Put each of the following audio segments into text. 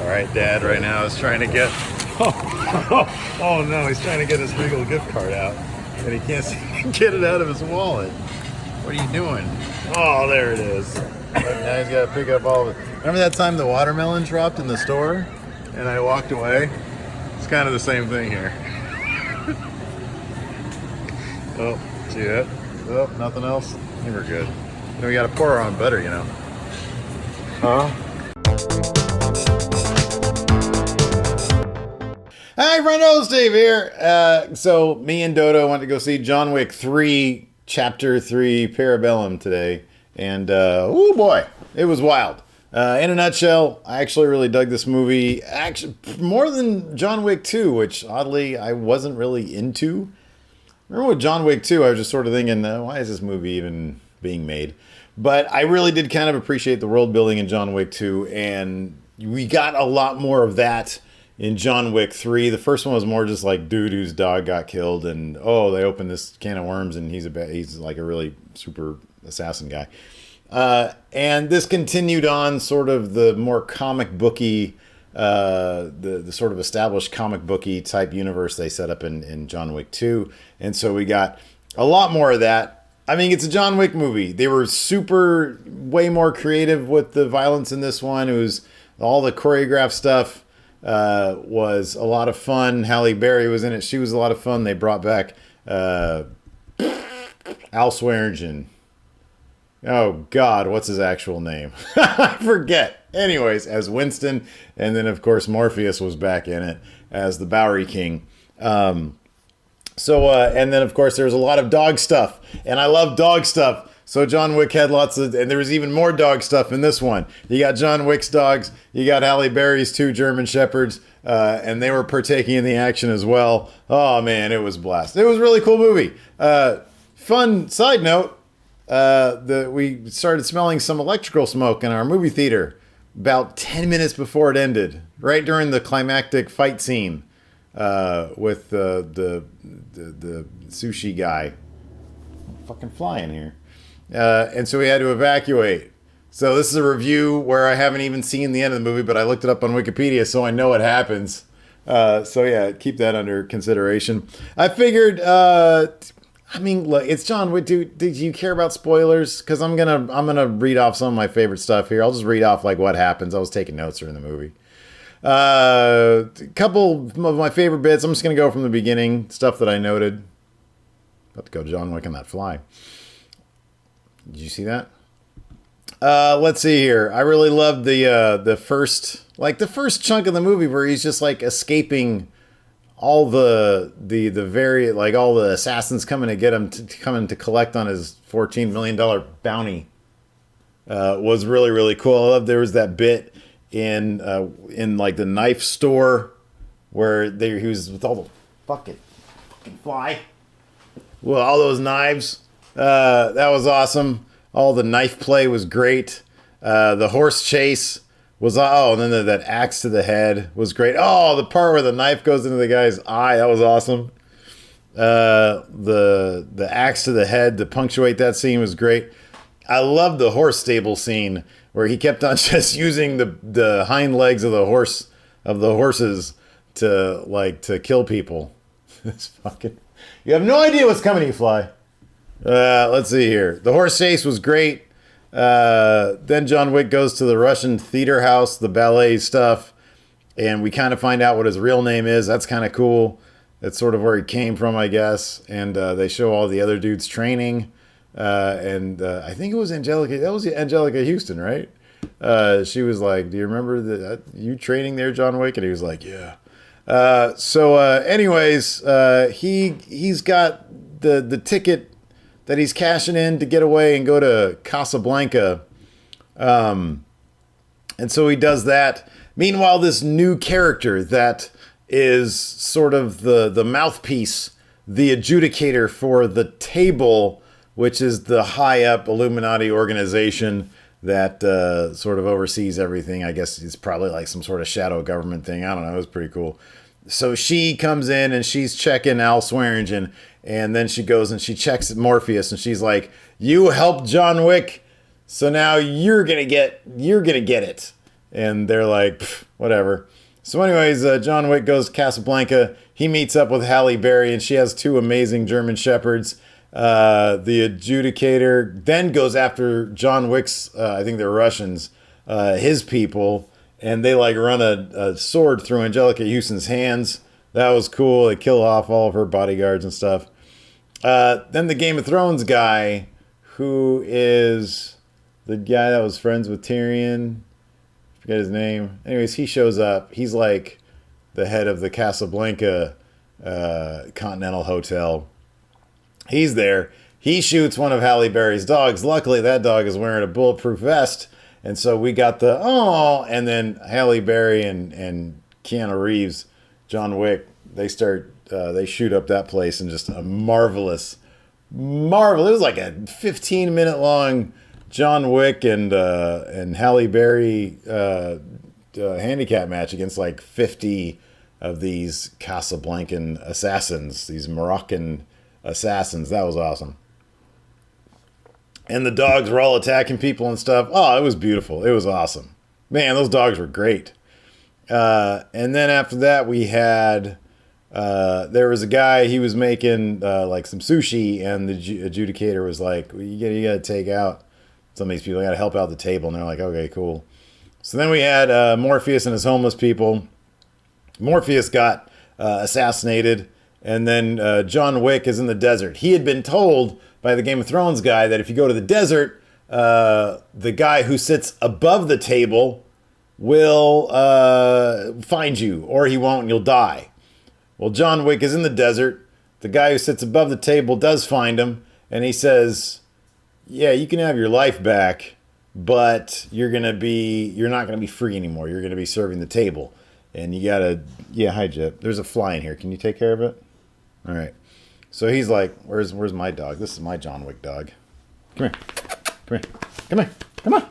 All right, Dad right now is trying to get, oh no, he's trying to get his Regal gift card out, and he can't get it out of his wallet. What are you doing? Oh, there it is. Now he's got to pick up all of it. Remember that time the watermelon dropped in the store, and I walked away? It's kind of the same thing here. Oh, see that? Oh, nothing else? I think we're good. We got to pour our own butter, you know. Huh? Hi, friendo, Steve here. So me and Dodo went to go see John Wick 3, Chapter 3, Parabellum today. And, oh boy, it was wild. In a nutshell, I actually really dug this movie. Actually, more than John Wick 2, which oddly I wasn't really into. Remember with John Wick 2, I was just sort of thinking, why is this movie even being made? But I really did kind of appreciate the world building in John Wick 2, and we got a lot more of that in John Wick 3. The first one was more just like dude whose dog got killed, and oh, they opened this can of worms, and he's like a really super assassin guy. And this continued on sort of the more comic booky, the sort of established comic booky type universe they set up in John Wick 2. And so we got a lot more of that. I mean, it's a John Wick movie. They were way more creative with the violence in this one. It was all the choreographed stuff. Was a lot of fun. Halle Berry was in it. She was a lot of fun. They brought back Al Swearingen. Oh, God, what's his actual name? I forget. Anyways, as Winston. And then, of course, Morpheus was back in it as the Bowery King. And then, of course, there's a lot of dog stuff. And I love dog stuff. So John Wick had lots of, and there was even more dog stuff in this one. You got John Wick's dogs, you got Halle Berry's 2 German Shepherds, and they were partaking in the action as well. Oh man, it was a blast. It was a really cool movie. Fun side note, we started smelling some electrical smoke in our movie theater about 10 minutes before it ended, right during the climactic fight scene with the sushi guy. I'm fucking flying here. And so we had to evacuate. So this is a review where I haven't even seen the end of the movie, but I looked it up on Wikipedia, so I know what happens. So yeah, keep that under consideration. I figured, I mean, look, it's John Wick. Do you care about spoilers? Because I'm gonna read off some of my favorite stuff here. I'll just read off like what happens. I was taking notes during the movie. A couple of my favorite bits. I'm just gonna go from the beginning. Stuff that I noted. About to go John Wick on that fly. Did you see that? Let's see here. I really loved the first chunk of the movie where he's just like escaping all the all the assassins coming to get him coming to collect on his $14 million bounty. Was really, really cool. I love there was that bit in like the knife store where he was with all the fucking fly. Well, all those knives. That was awesome. All the knife play was great. The horse chase was, and then that axe to the head was great. Oh, the part where the knife goes into the guy's eye, that was awesome. The axe to the head to punctuate that scene was great. I loved the horse stable scene where he kept on just using the hind legs of the horses to kill people. It's fucking, you have no idea what's coming to you, Fly. Let's see here. The horse chase was great. Then John Wick goes to the Russian theater house, the ballet stuff, and we kind of find out what his real name is. That's kind of cool. That's sort of where he came from, I guess. And they show all the other dudes training. And I think it was Angelica. That was Angelica Houston, right? She was like, "Do you remember you training there, John Wick?" And he was like, "Yeah." Anyways, he's got the ticket that he's cashing in to get away and go to Casablanca. And so he does that. Meanwhile, this new character that is sort of the mouthpiece, the adjudicator for the table, which is the high up Illuminati organization that sort of oversees everything. I guess it's probably like some sort of shadow government thing. I don't know. It was pretty cool. So she comes in and she's checking Al Swearingen. And then she goes and she checks Morpheus and she's like, "You helped John Wick, so now you're gonna get it." and they're like, whatever. So anyways, John Wick goes to Casablanca. He meets up with Halle Berry, and she has two amazing German Shepherds. The adjudicator then goes after John Wick's, I think they're Russians, his people, and they like run a sword through Angelica Houston's hands. That was cool. They kill off all of her bodyguards and stuff. Then the Game of Thrones guy, who is the guy that was friends with Tyrion, forget his name. Anyways, he shows up. He's like the head of the Casablanca Continental Hotel. He's there. He shoots one of Halle Berry's dogs. Luckily, that dog is wearing a bulletproof vest. And so we got the, and then Halle Berry and Keanu Reeves, John Wick, they shoot up that place in just a marvelous. It was like a 15-minute long John Wick and Halle Berry handicap match against like 50 of these Casablancan assassins, these Moroccan assassins. That was awesome. And the dogs were all attacking people and stuff. Oh, it was beautiful. It was awesome. Man, those dogs were great. And then after that, we had, there was a guy, he was making like some sushi, and the adjudicator was like, you got to take out some of these people. You got to help out the table. And they're like, okay, cool. So then we had Morpheus and his homeless people. Morpheus got assassinated. And then John Wick is in the desert. He had been told by the Game of Thrones guy that if you go to the desert, the guy who sits above the table will find you, or he won't and you'll die. Well, John Wick is in the desert. The guy who sits above the table does find him, and he says, yeah, you can have your life back, but you're not going to be free anymore. You're going to be serving the table. And you got to, yeah, hi, Jip. There's a fly in here. Can you take care of it? All right. So he's like, where's my dog? This is my John Wick dog. Come here. Come on.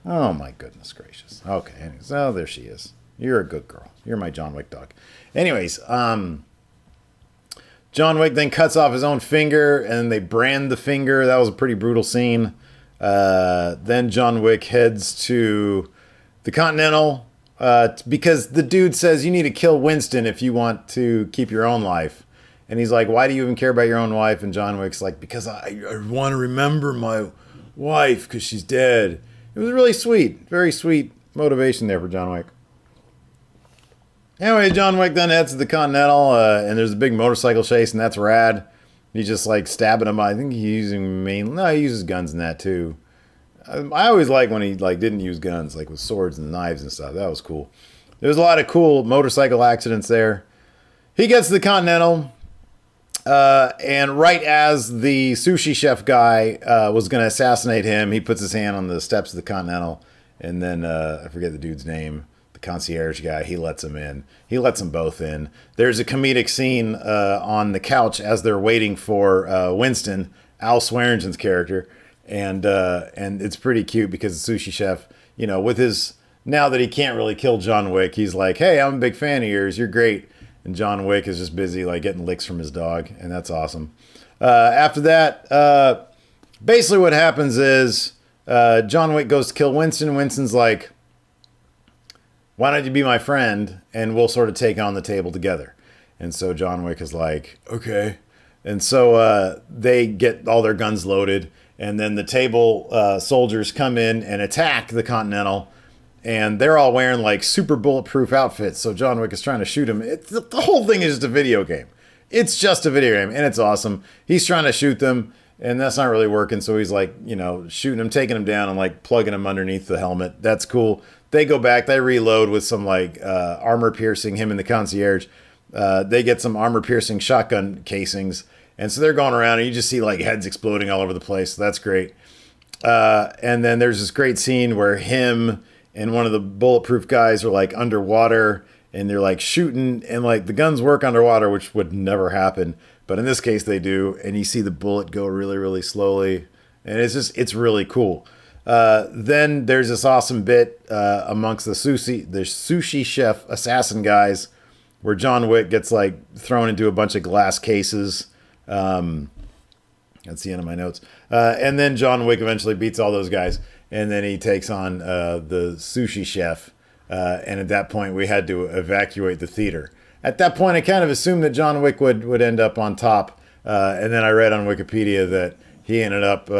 Oh, my goodness gracious. Okay. Anyways, oh, there she is. You're a good girl. You're my John Wick dog. Anyways, John Wick then cuts off his own finger, and they brand the finger. That was a pretty brutal scene. Then John Wick heads to the Continental, because the dude says you need to kill Winston if you want to keep your own life. And he's like, why do you even care about your own wife? And John Wick's like, because I want to remember my wife because she's dead. It was really sweet. Very sweet motivation there for John Wick. Anyway, John Wick then heads to the Continental, and there's a big motorcycle chase, and that's rad. He's just like stabbing him. I think he uses guns in that too. I always like when he like didn't use guns, like with swords and knives and stuff. That was cool. There's a lot of cool motorcycle accidents there. He gets to the Continental. And right as the sushi chef guy was going to assassinate him, he puts his hand on the steps of the Continental, and then I forget the dude's name, the concierge guy, he lets him in. He lets them both in. There's a comedic scene on the couch as they're waiting for Winston, Al Swearengen's character, and it's pretty cute because the sushi chef, you know, with his, now that he can't really kill John Wick, he's like, hey, I'm a big fan of yours, you're great. And John Wick is just busy like getting licks from his dog, and that's awesome. After that, basically what happens is John Wick goes to kill Winston. Winston's like, why don't you be my friend, and we'll sort of take on the table together. And so John Wick is like, okay. And so they get all their guns loaded, and then the table soldiers come in and attack the Continental. And they're all wearing like super bulletproof outfits. So John Wick is trying to shoot him. The whole thing is just a video game. It's just a video game, and it's awesome. He's trying to shoot them, and that's not really working. So he's like, you know, shooting them, taking them down, and like plugging them underneath the helmet. That's cool. They go back. They reload with some like armor piercing, him and the concierge. They get some armor piercing shotgun casings. And so they're going around, and you just see like heads exploding all over the place. So that's great. And then there's this great scene where him and one of the bulletproof guys are like underwater, and they're like shooting, and like the guns work underwater, which would never happen. But in this case they do. And you see the bullet go really, really slowly. And it's really cool. Then there's this awesome bit amongst the sushi chef assassin guys where John Wick gets like thrown into a bunch of glass cases. That's the end of my notes. And then John Wick eventually beats all those guys. And then he takes on the sushi chef. And at that point, we had to evacuate the theater. At that point, I kind of assumed that John Wick would end up on top. And then I read on Wikipedia that he ended up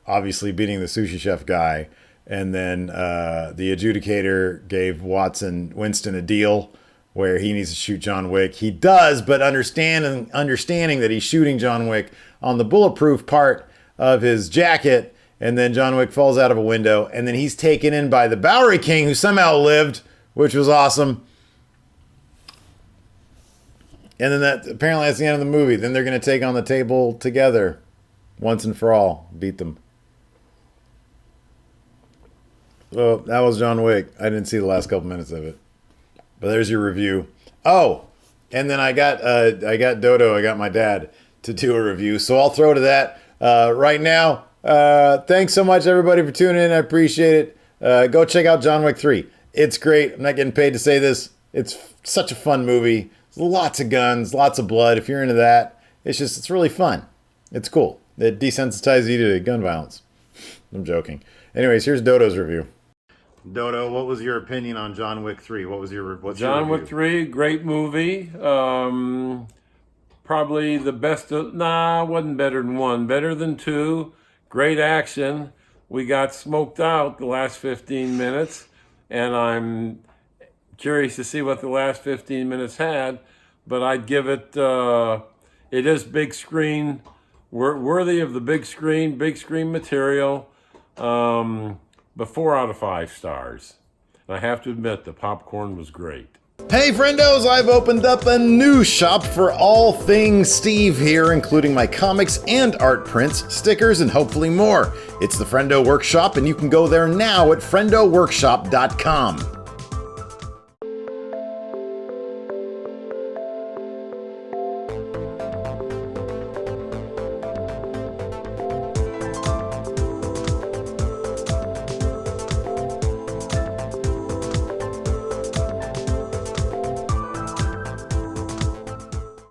obviously beating the sushi chef guy. And then the adjudicator gave Winston a deal where he needs to shoot John Wick. He does, but understanding that he's shooting John Wick on the bulletproof part of his jacket, and then John Wick falls out of a window, and then he's taken in by the Bowery King, who somehow lived, which was awesome. And then apparently that's the end of the movie. Then they're going to take on the table together, once and for all, beat them. So that was John Wick. I didn't see the last couple minutes of it. But there's your review. Oh, and then I got Dodo, I got my dad to do a review. So I'll throw to that right now. Thanks so much, everybody, for tuning in. I appreciate it. Go check out John Wick 3. It's great. I'm not getting paid to say this. It's such a fun movie. There's lots of guns, lots of blood. If you're into that, it's really fun. It's cool. It desensitizes you to gun violence. I'm joking. Anyways, here's Dodo's review. Dodo, what was your opinion on John Wick 3? What's your John Wick 3, great movie. Probably the best wasn't better than 1. Better than 2. Great action. We got smoked out the last 15 minutes, and I'm curious to see what the last 15 minutes had, but I'd give it, it is big screen, worthy of the big screen material. But 4 out of 5 stars. And I have to admit, the popcorn was great. Hey friendos, I've opened up a new shop for all things Steve here, including my comics and art prints, stickers, and hopefully more. It's the Friendo Workshop, and you can go there now at friendoworkshop.com.